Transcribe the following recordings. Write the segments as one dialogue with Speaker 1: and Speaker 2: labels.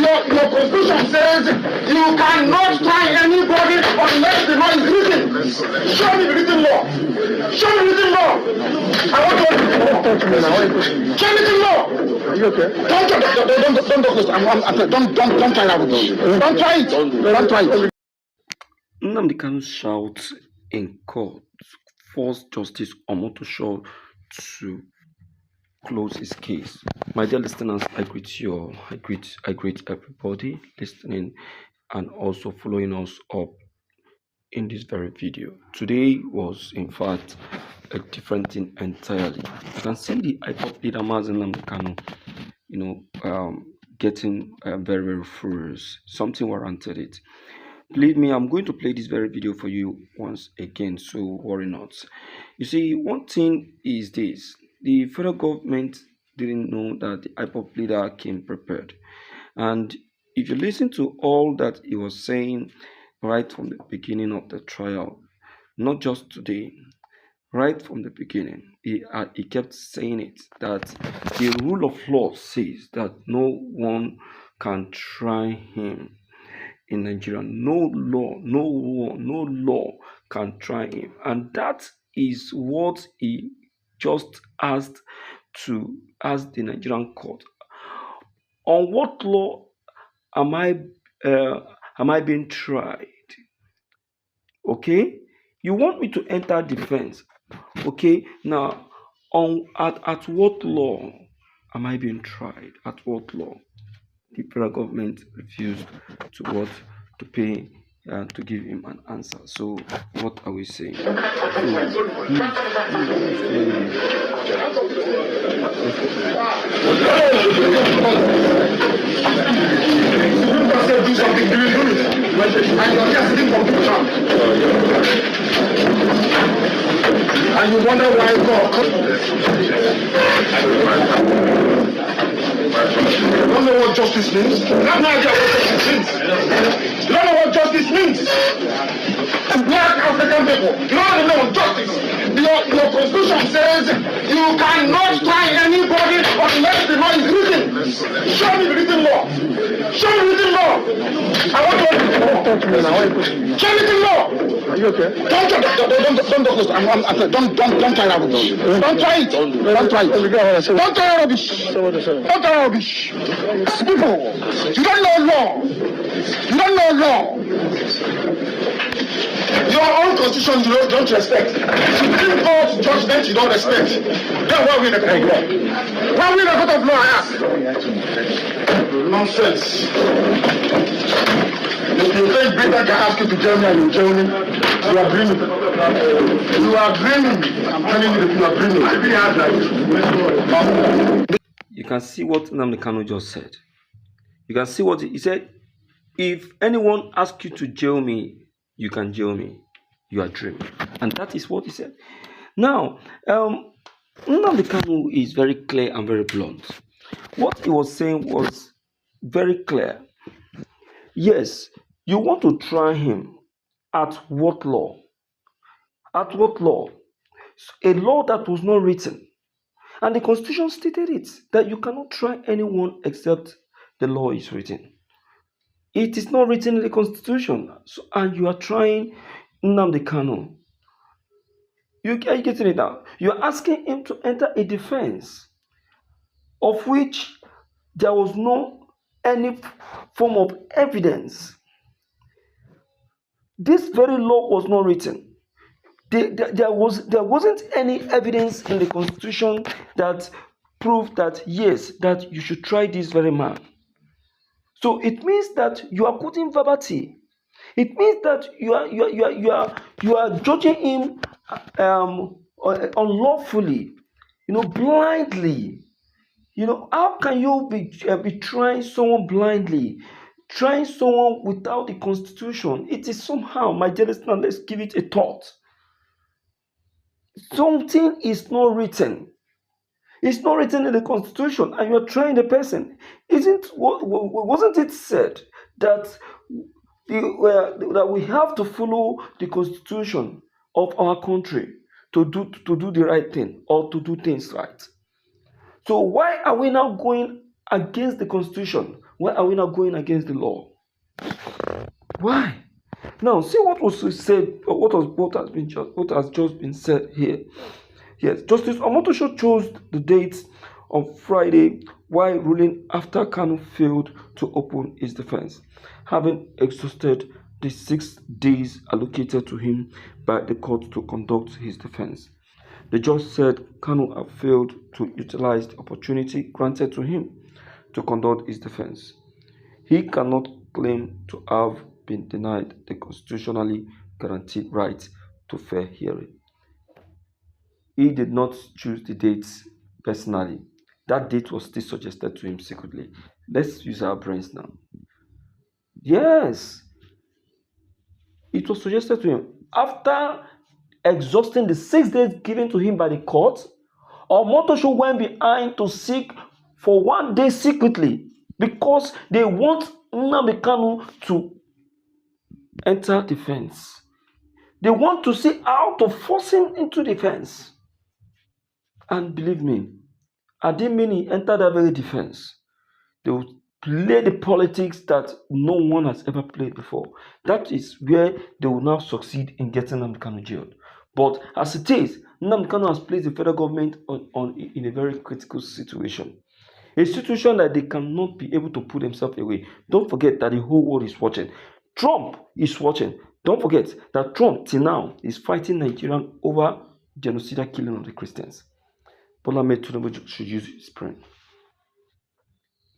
Speaker 1: Your constitution says you cannot try anybody unless the law is written. Show me the written law. Show me the written law. I want to know. Show me the law. Are you okay? Don't try that with me. Don't try it. Don't try it.
Speaker 2: Nnamdi Kanus shouts in court, forced Justice Shøùt to close his case. My dear listeners, I greet you all. I greet everybody listening and also following us up in this very video. Today was in fact a different thing entirely. You can see the IPOP leader Nnamdi Kanus, getting very, very furious. Something warranted it. Believe me, I'm going to play this very video for you once again, so worry not. You see, one thing is this: the federal government didn't know that the IPOP leader came prepared. And if you listen to all that he was saying right from the beginning of the trial, not just today, right from the beginning, he kept saying it, that the rule of law says that no one can try him in Nigeria. No law can try him. And that is what he just asked the Nigerian court. On what law am I being tried? Okay, you want me to enter defense? Okay, now at what law am I being tried? At what law? The federal government refused to pay to give him an answer. So what are we saying?
Speaker 1: Do something, do it. And you're just sitting for and you wonder why God. You don't know what justice means? You have no idea what justice means. You don't know what justice means. To black African people, you don't know justice. Your constitution says you cannot try anybody unless the law is written. Show me the written law. Show me the written law. I want to know. Show me the law. Are you okay? Don't try that with me. Don't try it. Don't try it. Don't try rubbish. Don't try rubbish. People, you don't know law. You don't know law. Your own constitution you don't respect. Supreme Court judgment you don't respect. Then why are we in a court of law? Why are we in a court of law, I ask? Nonsense. If you think Britain can ask you to join me and you join me, you are dreaming. You are dreaming. I'm telling you that you are dreaming.
Speaker 2: You can see what Nnamdi Kanus just said. You can see what he said. If anyone asks you to jail me, you can jail me. You are dreaming. And that is what he said. Now, Nnamdi Kanus is very clear and very blunt. What he was saying was very clear. Yes, you want to try him at what law? At what law? A law that was not written. And the Constitution stated it, that you cannot try anyone except the law is written. It is not written in the Constitution, and you are trying Nnamdi Kanus. Are you getting it now? You are asking him to enter a defense of which there was no any form of evidence. This very law was not written. There wasn't any evidence in the Constitution that proved that yes, that you should try this very man. So it means that you are putting verbatim. It means that you are judging him unlawfully, blindly. How can you be trying someone blindly, trying someone without the Constitution? It is somehow, my dear listener, let's give it a thought. Something is not written. It's not written in the Constitution, and you're trying the person. Wasn't it said that that we have to follow the Constitution of our country to do the right thing or to do things right? So why are we now going against the Constitution Why are we not going against the law? Why? Now, see what was said, or what has just been said here. Yes, Justice Omotosho chose the date on Friday while ruling after Kanu failed to open his defense, having exhausted the 6 days allocated to him by the court to conduct his defense. The judge said Kanu had failed to utilize the opportunity granted to him to conduct his defense. He cannot claim to have been denied the constitutionally guaranteed right to fair hearing. He did not choose the dates personally. That date was still suggested to him secretly. Let's use our brains now. Yes, it was suggested to him after exhausting the 6 days given to him by the court. Omotosho went behind to seek for 1 day secretly because they want Nnamdi Kanu to enter defense. They want to see how to force him into defense. And believe me, I didn't mean he entered that very defense. They will play the politics that no one has ever played before. That is where they will now succeed in getting Nnamdi Kanu jailed. But as it is, Nnamdi Kanu has placed the federal government in a very critical situation. A situation that they cannot be able to put themselves away. Don't forget that the whole world is watching. Trump is watching. Don't forget that Trump, till now, is fighting Nigeria over genocidal killing of the Christians. Bola Ahmed Tinubu should use his brain.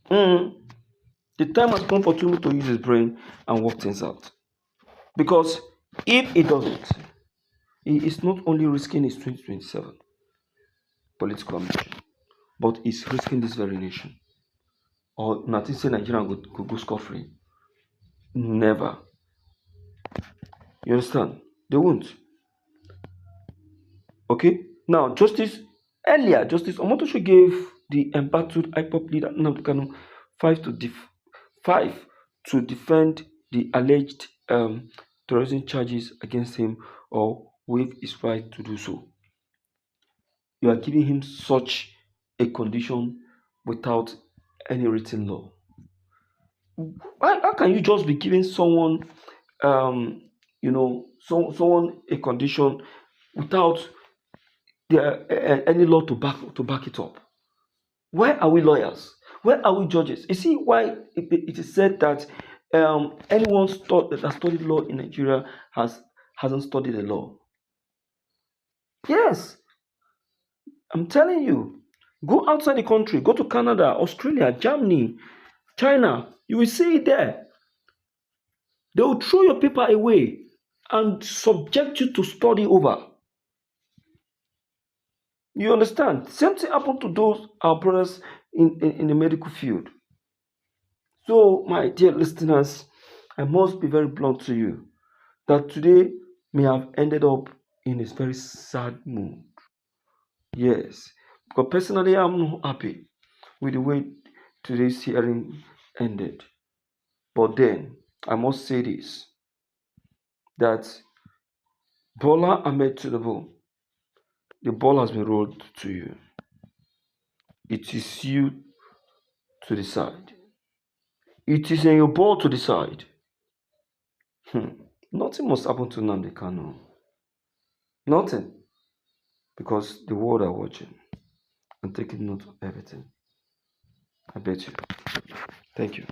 Speaker 2: The time has come for Tinubu to use his brain and work things out. Because if he doesn't, he is not only risking his 2027 political ambition, but he's risking this very nation. Or nothing say Nigeria could go scot-free. Never. You understand? They won't. Okay? Now, Justice Omotosho gave the embattled IPOP leader Nnamdi Kanu 5 to defend the alleged terrorism charges against him or waive his right to do so. You are giving him such a condition without any written law. How can you just be giving someone, someone a condition without any law to back it up? Where are we lawyers? Where are we judges? You see why it is said that anyone that has studied law in Nigeria hasn't studied the law. Yes, I'm telling you. Go outside the country. Go to Canada, Australia, Germany, China. You will see it there. They will throw your paper away and subject you to study over. You understand? Same thing happened to those our brothers in the medical field. So, my dear listeners, I must be very blunt to you that today may have ended up in a very sad mood. Yes, because personally, I'm not happy with the way today's hearing ended. But then, I must say this, that Bola Ahmed Tinubu, the ball has been rolled to you. It is you to decide. It is in your ball to decide. Nothing must happen to Nnamdi Kanu. Nothing. Because the world are watching and taking note of everything. I bet you. Thank you.